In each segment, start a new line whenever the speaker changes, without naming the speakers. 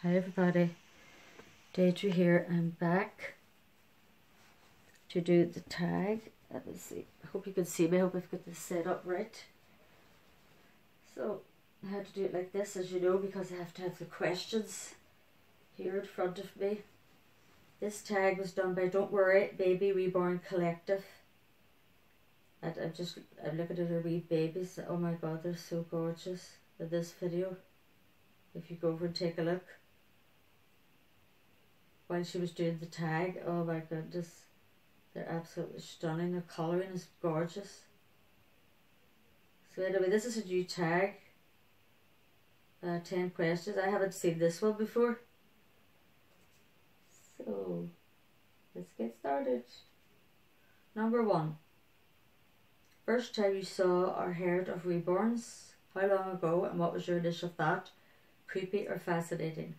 Hi everybody, Deidre here. I'm back to do the tag. Let me see. I hope you can see me. I hope I've got this set up right. So I had to do it like this, as you know, because I have to have the questions here in front of me. This tag was done by Don't Worry Baby Reborn Collective. And I'm looking at her wee babies. Oh my god, they're so gorgeous in this video. If you go over and take a look. While she was doing the tag, oh my goodness, they're absolutely stunning. Their colouring is gorgeous. So anyway, this is a new tag. 10 questions. I haven't seen this one before. So let's get started. Number 1. First time you saw or heard of Reborns? How long ago, and what was your initial thought? Creepy or fascinating?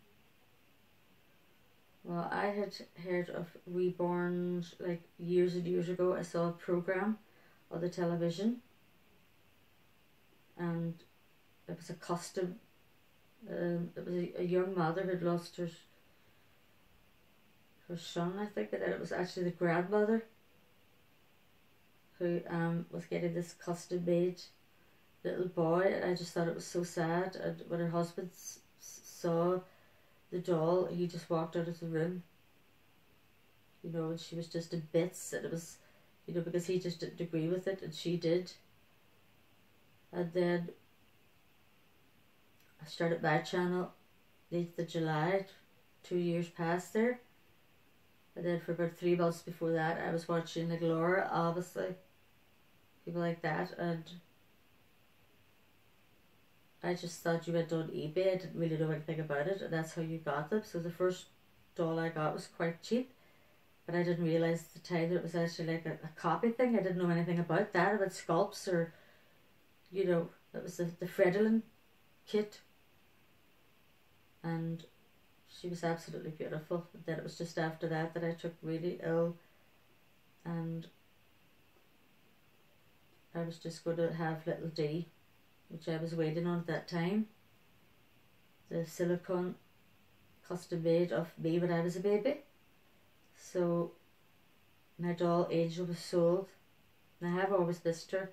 Well, I had heard of Reborns like years and years ago. I saw a program on the television, and it was a custom. It was a young mother who had lost her son, I think, and it was actually the grandmother who was getting this custom made little boy, and I just thought it was so sad. And when her husband saw the doll, he just walked out of the room, you know, and she was just in bits, and it was, you know, because he just didn't agree with it and she did. And then I started my channel 8th of July, 2 years past there, and then for about 3 months before that I was watching like Laura, obviously, people like that, and I just thought you went on eBay. I didn't really know anything about it, and that's how you got them. So the first doll I got was quite cheap, but I didn't realise at the time that it was actually like a copy thing. I didn't know anything about that, about sculpts, or, you know, it was the Fredolin kit, and she was absolutely beautiful. But then it was just after that that I took really ill, and I was just going to have little D, which I was waiting on at that time. The silicone custom made of me when I was a baby. So my doll Angel was sold, and I have always missed her.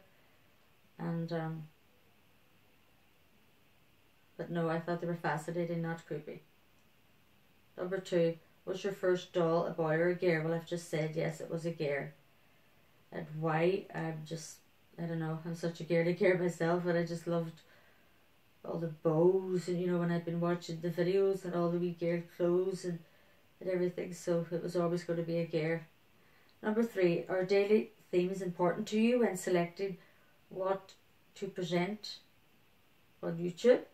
And but no, I thought they were fascinating, not creepy. Number 2, was your first doll a boy or a girl? Well, I've just said yes, it was a girl. And why? I don't know, I'm such a girly girl myself, and I just loved all the bows, and, you know, when I'd been watching the videos, and all the wee girl clothes and everything, so it was always going to be a girl. Number 3, are daily themes important to you when selecting what to present on YouTube?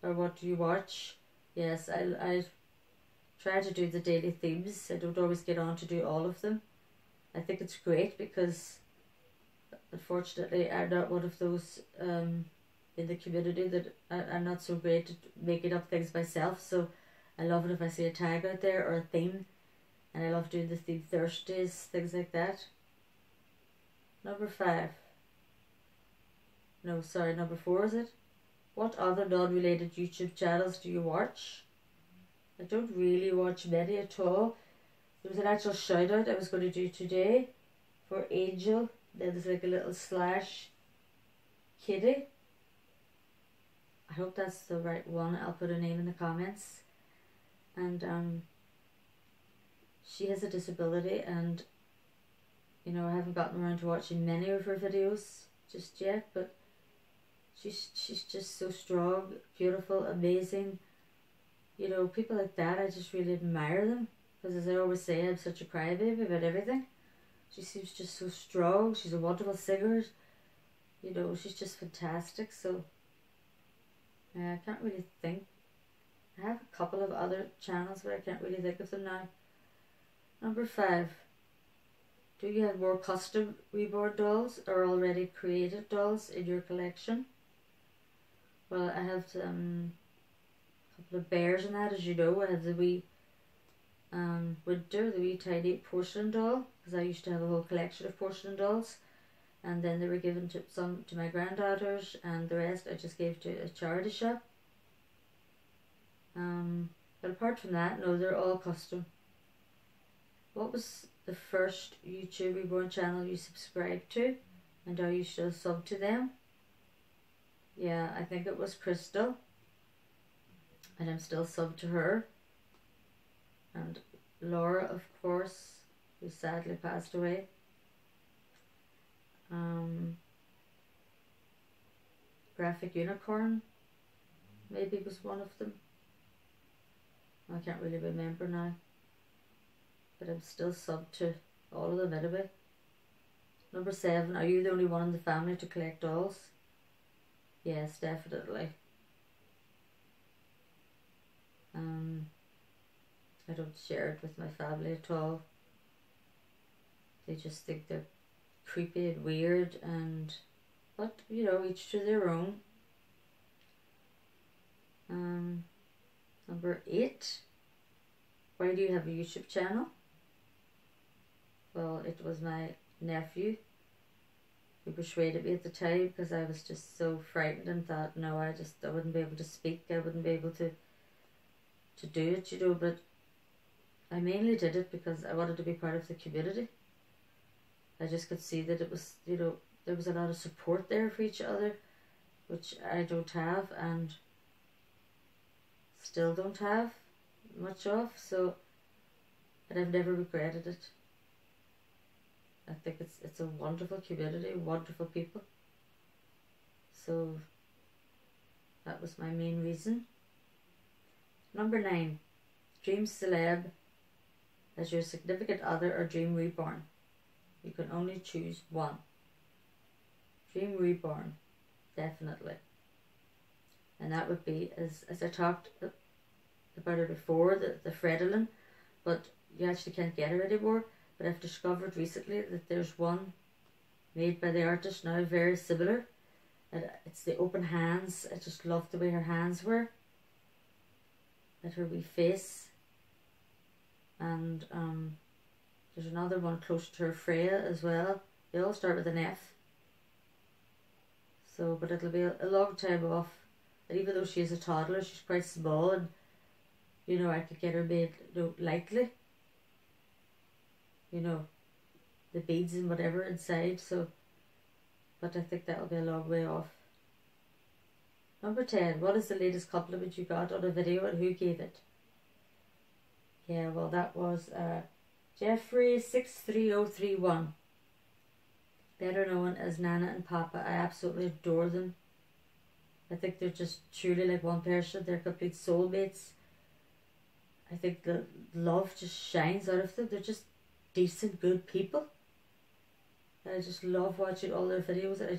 Or what do you watch? Yes, I try to do the daily themes. I don't always get on to do all of them. I think it's great because unfortunately I'm not one of those in the community that I'm not so great at making up things myself, so I love it if I see a tag out there or a theme, and I love doing the theme Thursdays, things like that. Number 5. No, sorry, number 4 is it? What other non-related YouTube channels do you watch? I don't really watch many at all. There was an actual shout out I was going to do today for Angel. Then there's like a little slash kitty. I hope that's the right one. I'll put her name in the comments. And she has a disability, and, you know, I haven't gotten around to watching many of her videos just yet, but she's just so strong, beautiful, amazing. You know, people like that, I just really admire them, because as I always say, I'm such a crybaby about everything. She seems just so strong. She's a wonderful singer. You know, she's just fantastic. So I can't really think. I have a couple of other channels, but I can't really think of them now. Number 5. Do you have more custom Reborn dolls or already created dolls in your collection? Well, I have a couple of bears and that, as you know. I have the wee Winter, the wee tiny porcelain doll, because I used to have a whole collection of porcelain dolls, and then they were given to some to my granddaughters, and the rest I just gave to a charity shop. But apart from that, no, they're all custom. What was the first YouTube Reborn channel you subscribed to, and are you still sub to them? Yeah, I think it was Crystal, and I'm still sub to her. And Laura, of course, who sadly passed away. Graphic Unicorn maybe was one of them. I can't really remember now, but I'm still sub to all of them anyway. Number 7, are you the only one in the family to collect dolls? Yes, definitely. I don't share it with my family at all. They just think they're creepy and weird, but you know, each to their own. Number 8, why do you have a YouTube channel? Well, it was my nephew who persuaded me at the time, because I was just so frightened and thought, no, I wouldn't be able to speak, I wouldn't be able to do it, you know. But I mainly did it because I wanted to be part of the community. I just could see that it was, you know, there was a lot of support there for each other, which I don't have and still don't have much of, so, but I've never regretted it. I think it's a wonderful community, wonderful people. So that was my main reason. Number 9, dream celeb as your significant other or dream reborn. You can only choose one. Dream reborn, definitely. And that would be, as I talked about her before, the Fredolin, but you actually can't get her anymore. But I've discovered recently that there's one made by the artist now, very similar. And it's the open hands. I just loved the way her hands were. And her wee face. And there's another one close to her, Freya, as well. They all start with an F. So, but it'll be a long time off. And even though she is a toddler, she's quite small, and you know, I could get her made, you know, lightly. You know, the beads and whatever inside, so, but I think that'll be a long way off. Number 10, what is the latest compliment you got on a video and who gave it? Yeah, well, that was Jeffrey63031, better known as Nana and Papa. I absolutely adore them. I think they're just truly like one person. They're complete soulmates. I think the love just shines out of them. They're just decent, good people. And I just love watching all their videos. And I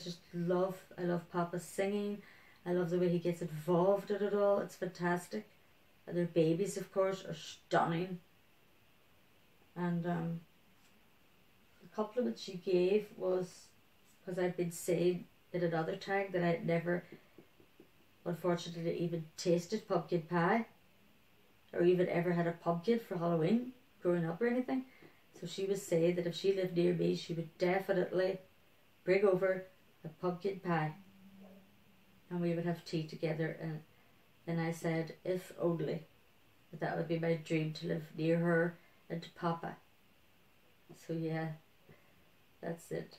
love Papa's singing. I love the way he gets involved in it all. It's fantastic. And their babies, of course, are stunning. And the compliment she gave was, because I'd been saying in another tag that I'd never, unfortunately, even tasted pumpkin pie, or even ever had a pumpkin for Halloween growing up or anything. So she was saying that if she lived near me, she would definitely bring over a pumpkin pie and we would have tea together. And then I said, if only, that would be my dream, to live near her and to Papa. So yeah, that's it.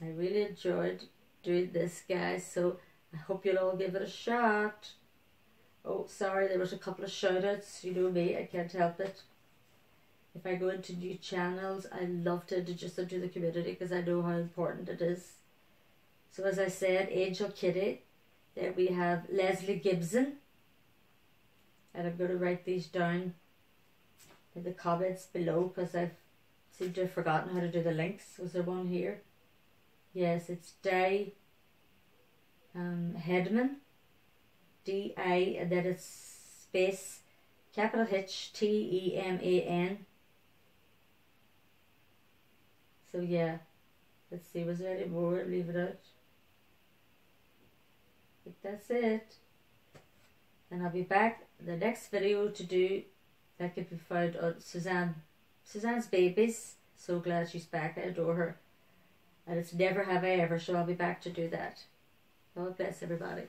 I really enjoyed doing this, guys, so I hope you'll all give it a shot. Oh, sorry, there was a couple of shoutouts. You know me, I can't help it. If I go into new channels, I love to introduce them to the community because I know how important it is. So as I said, Angel Kitty. There we have Leslie Gibson. And I'm going to write these down in the comments below because I've seemed to have forgotten how to do the links. Was there one here? Yes, it's Di Hedman. D-I, and then it's space, capital H, T-E-M-A-N. So yeah, let's see, was there any more? Leave it out. I think that's it. And I'll be back in the next video to do, that can be found on Suzanne's Babies. So glad she's back, I adore her. And it's Never Have I Ever, so I'll be back to do that. God bless everybody.